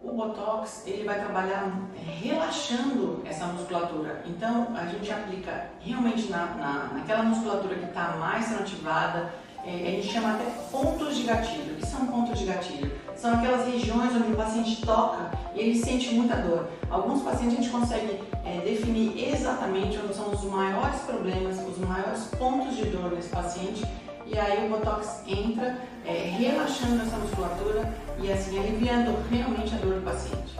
O Botox, ele vai trabalhar relaxando essa musculatura. Então, a gente aplica realmente naquela musculatura que está mais ativada. A gente chama até pontos de gatilho. O que são pontos de gatilho? São aquelas regiões onde o paciente toca e ele sente muita dor. Alguns pacientes a gente consegue definir exatamente onde são os maiores problemas, os maiores pontos de dor nesse paciente. E aí o Botox entra relaxando essa musculatura e assim aliviando realmente a dor do paciente.